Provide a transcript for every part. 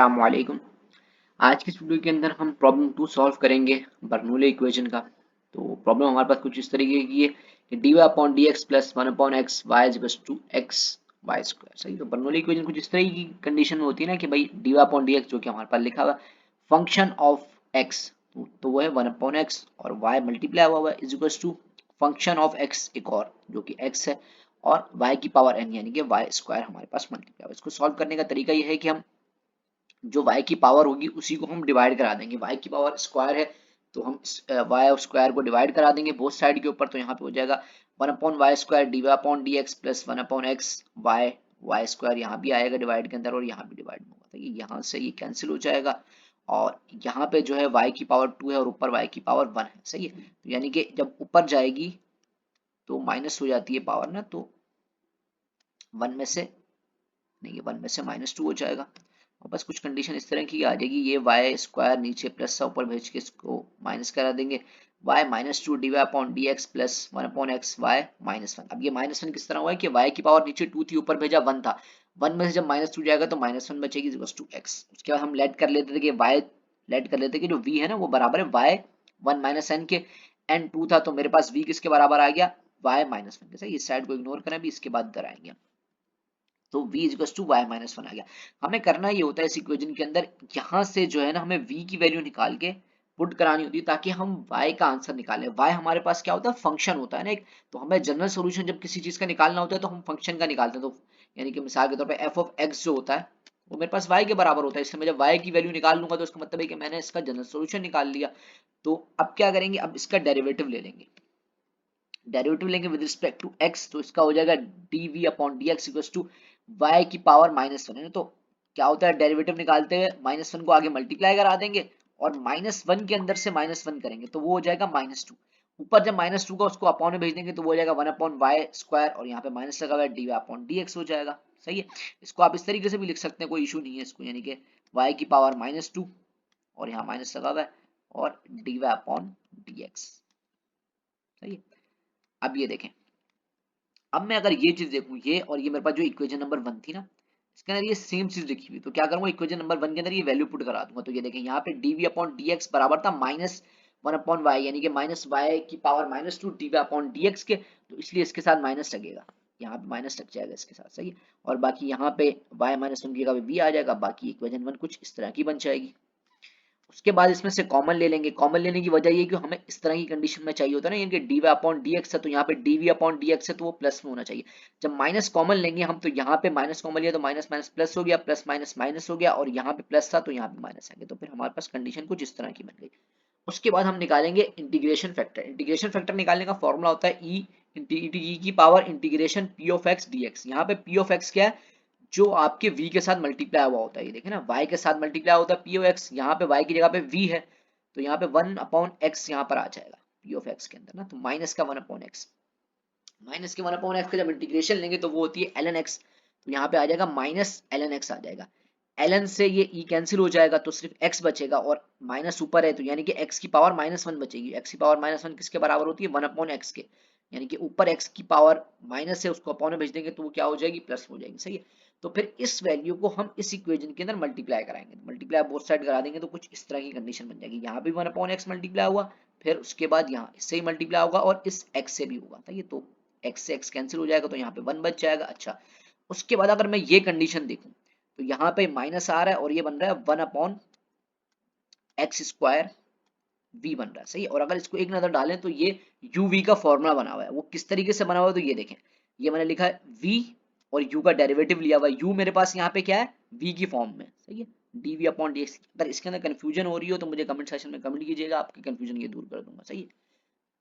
अस्सलामुअलैकुम। आज की इस वीडियो के अंदर हम प्रॉब्लम 2 सॉल्व करेंगे बर्नौली इक्वेशन का। तो प्रॉब्लम हमारे पास कुछ इस तरीके की है कि d y upon d x plus one upon x y is equals to x y square. सही, तो बर्नौली इक्वेशन कुछ इस तरह की कंडीशन में होती है ना कि भाई d y upon d x जो कि हमारे पास लिखा हुआ फंक्शन ऑफ एक्स, तो वो है वन अपॉन एक्स, और वाई मल्टीप्लाई हुआ है is equals to function of x एक और जो कि एक्स है, और y की पावर n यानी कि वाई स्क्वायर हमारे पास मल्टीप्लाई हुआ। इसको सॉल्व करने का तरीका ये है कि हम जो y की पावर होगी उसी को हम डिवाइड करा देंगे। y की पावर स्क्वायर है तो हम y और स्क्वायर को डिवाइड करा देंगे बोथ साइड के ऊपर, तो यहाँ पे हो जाएगा one upon y square d y upon d x plus one upon x y, y square यहाँ भी आएगा डिवाइड के अंदर और यहाँ भी डिवाइड होगा, तो ये यहाँ से ये कैंसिल हो जाएगा। और यहाँ पे जो है y की पावर 2 है और ऊपर y की पावर 1 है। सही है, तो यानी कि जब ऊपर जाएगी तो माइनस हो जाती है पावर ना, तो 1 में से नहीं, 1 में से -2 हो जाएगा। और बस कुछ कंडीशन इस तरह की आ जाएगी, ये वाई स्क्वायर नीचे प्लस सा ऊपर भेज के इसको माइनस करा देंगे, y -2 d y upon d x plus one upon x y -1। अब ये -1 किस तरह हुआ है कि वाई की पावर नीचे 2 थी ऊपर भेजा 1 था, 1 में से जब -2 जाएगा तो -1 बचेगी इक्वल्स टू एक्स। उसके बाद हम लेट कर लेते थे कि वाई लेट कर लेते कि जो वी है ना वो बराबर है वाई 1 माइनस एन के, एन 2 था तो मेरे पास वी किसके बराबर आ गया वाई -1 के। सही, इस साइड को इग्नोर करें अभी, इसके बाद इधर आएंगे तो v इक्वल्स टू वाई -1 आ गया। हमें करना ये होता है इस इक्वेशन के अंदर, यहाँ से जो है ना हमें v की वैल्यू निकाल के पुट करानी होती है ताकि हम y का आंसर निकालें। y हमारे पास क्या होता है, फंक्शन होता है ना एक, तो हमें जनरल सोल्यूशन जब किसी चीज का निकालना होता है तो हम फंक्शन का निकालते हैं। तो यानी कि मिसाल के तौर पर एफ ऑफ एक्स जो होता है वो मेरे पास y के बराबर होता है, इसलिए मैं जब y की वैल्यू निकाल लूंगा तो इसका मतलब है कि मैंने इसका जनरल सोल्यूशन निकाल लिया। तो अब क्या करेंगे, अब इसका डेरिवेटिव ले लेंगे, डेरिवेटिव लेंगे विद रिस्पेक्ट टू x, तो इसका हो जाएगा dv upon dx equals to y की पावर -1 है ना। तो क्या होता है, डेरिवेटिव निकालते हुए -1 को आगे मल्टीप्लाई करा देंगे और -1 के अंदर से -1 करेंगे तो वो हो जाएगा -2। ऊपर जब -2 का उसको अपॉन में भेज देंगे तो वो हो जाएगा 1 अपॉन वाई स्क्वायर, और यहाँ पे माइनस लगा हुआ है d y upon d x हो जाएगा। सही है, इसको आप इस तरीके से भी लिख सकते हैं, कोई इशू नहीं है इसको, यानी कि y की पावर -2 और यहाँ माइनस लगा हुआ है और d y upon d x. सही है, अब ये देखें, अब मैं अगर ये चीज देखूं, ये और ये मेरे पास जो इक्वेशन नंबर 1 थी ना इसके अंदर ये सेम चीज लिखी हुई, तो क्या करूंगा इक्वेशन नंबर 1 के अंदर ये वैल्यू पुट करा दूंगा। तो ये देखें यहाँ पे dv अपॉन dx बराबर था -1 अपॉन वाई, यानी कि -y की पावर -2 dv अपॉन dx के, तो इसलिए इसके साथ माइनस लगेगा, यहाँ पे माइनस लग जाएगा इसके साथ। सही है, और बाकी यहाँ पे y -1 की जगह पे v आ जाएगा, बाकी इक्वेशन 1 कुछ इस तरह की बन जाएगी। उसके बाद इसमें से कॉमन ले लेंगे, कॉमन लेने की वजह ये कि हमें इस तरह की कंडीशन में चाहिए होता है ना, यानी कि d y upon d x है तो यहाँ पे d v upon d x है तो वो प्लस में होना चाहिए। जब माइनस कॉमन लेंगे हम तो यहाँ पे माइनस कॉमन लिया तो माइनस माइनस प्लस हो गया, प्लस माइनस माइनस हो गया, और यहाँ पे प्लस था तो यहाँ पे माइनस आ गया, तो फिर हमारे पास कंडीशन कुछ इस तरह की बन गई। उसके बाद हम निकालेंगे इंटीग्रेशन फैक्टर। इंटीग्रेशन फैक्टर निकालने का फॉर्मूला होता है ई की power integration P of x D x. यहाँ पे पी ऑफ एक्स क्या है, जो आपके v के साथ मल्टीप्लाई हुआ होता है, ये देखें ना y के साथ मल्टीप्लाई होता है पी ऑफ एक्स, यहाँ पे y की जगह पे v है तो यहाँ पे 1 अपॉन x यहाँ पर आ जाएगा पी ऑफ एक्स के अंदर ना, तो माइनस का 1 अपॉन एक्स, माइनस के 1 अपॉन एक्स का जब इंटीग्रेशन लेंगे तो वो होती है ln x, तो यहाँ पे आ जाएगा माइनस ln x आ जाएगा, ln से ये e कैंसिल हो जाएगा तो सिर्फ x बचेगा और माइनस ऊपर है तो यानी कि x की पावर -1 बचेगी। x की पावर -1 किसके बराबर होती है 1 अपॉन एक्स के, यानी कि ऊपर x की पावर माइनस है उसको अपॉन में भेज देंगे तो वो क्या हो जाएगी प्लस हो जाएगी। सही है, तो फिर इस वैल्यू को हम इस इक्वेशन के अंदर मल्टीप्लाई कराएंगे, मल्टीप्लाई बोथ साइड करा देंगे तो कुछ इस तरह की कंडीशन बन जाएगी, यहाँ भी 1 अपॉन एक्स मल्टीप्लाई हुआ, फिर उसके बाद यहाँ इससे ही मल्टीप्लाई होगा और इस x से भी होगा। सही है, तो x से x कैंसिल हो जाएगा तो यहाँ पे 1 बच जाएगा। अच्छा, उसके बाद अगर मैं ये कंडीशन देखूं तो यहाँ पे माइनस आ रहा है और ये बन रहा है 1 अपॉन एक्स स्क्वायर v बन रहा है। सही है, और अगर इसको एक नजर डालें तो ये uv का फॉर्मूला बना हुआ है, वो किस तरीके से बना हुआ है तो ये देखें, ये मैंने लिखा है v और u का डेरिवेटिव लिया हुआ है, u मेरे पास यहाँ पे क्या है v की फॉर्म में। सही है, dv अपॉन dx। अगर इसके अंदर कंफ्यूजन हो रही हो तो मुझे कमेंट सेक्शन में कमेंट कीजिएगा, आपकी कंफ्यूजन ये दूर कर दूंगा। सही है,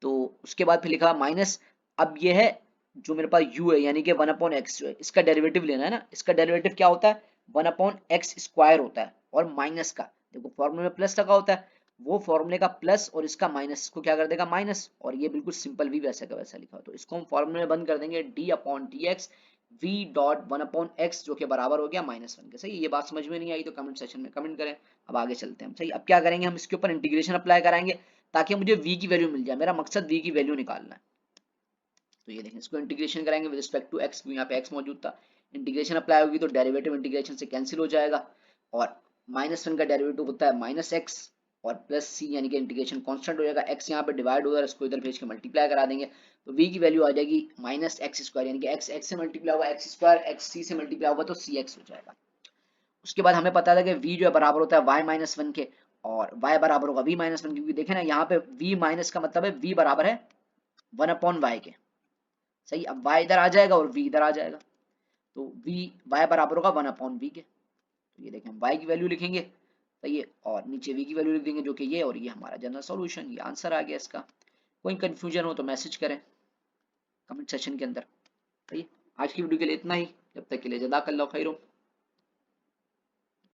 तो उसके बाद फिर लिखा माइनस, अब ये है जो मेरे पास u है यानी कि 1 अपॉन एक्स जो है इसका डेरिवेटिव लेना है ना, इसका डेरिवेटिव क्या होता है 1 अपॉन एक्स स्क्वायर होता है और माइनस का, देखो फॉर्मूले में प्लस लगा होता है, वो फॉर्मूले का प्लस और इसका माइनस को क्या कर देगा माइनस, और ये बिल्कुल सिंपल भी वैसे का वैसा लिखा हो तो इसको हम फॉर्मूले में बंद कर देंगे d upon d x v dot 1 upon x जो कि बराबर हो गया -1 के। सही, ये बात समझ में नहीं आई तो कमेंट सेक्शन में कमेंट करें। अब आगे चलते हैं हम। सही, अब क्या करेंगे, हम इसके ऊपर इंटीग्रेशन अप्लाई कराएंगे ताकि मुझे v की वैल्यू मिल जाए, मेरा मकसद v की वैल्यू निकालना है। तो ये देखें, इसको इंटीग्रेशन करेंगे विद रिस्पेक्ट टू x, यहाँ पे x मौजूद था, इंटीग्रेशन अप्लाई होगी तो डेरिवेटिव इंटीग्रेशन से कैंसिल हो जाएगा और -1 का डेरिवेटिव होता है -x और प्लस c, यानी कि इंटीग्रेशन कांस्टेंट हो जाएगा, x यहाँ पे डिवाइड होगा, इसको इधर भेज के मल्टीप्लाई करा देंगे, तो v की वैल्यू आ जाएगी -x², यानी कि x से मल्टीप्लाई होगा x², x c से मल्टीप्लाई होगा तो cx हो जाएगा। उसके बाद हमें पता था कि v जो है बराबर होता है y-1 के, और y बराबर होगा v-1, क्योंकि देखें ना यहाँ पे v माइनस का मतलब है v बराबर है 1/y के। सही, अब y इधर आ जाएगा और v इधर आ जाएगा, तो y बराबर होगा 1/v के। तो ये देखें, हम y की वैल्यू लिखेंगे, सही है, और नीचे v की वैल्यू लिख देंगे, जो कि ये, और ये हमारा जनरल सॉल्यूशन, ये आंसर आ गया इसका। कोई कंफ्यूजन हो तो मैसेज करें कमेंट सेक्शन के अंदर। सही है, आज की वीडियो के लिए इतना ही, जब तक के लिए जज़ाकल्लाहु खैर।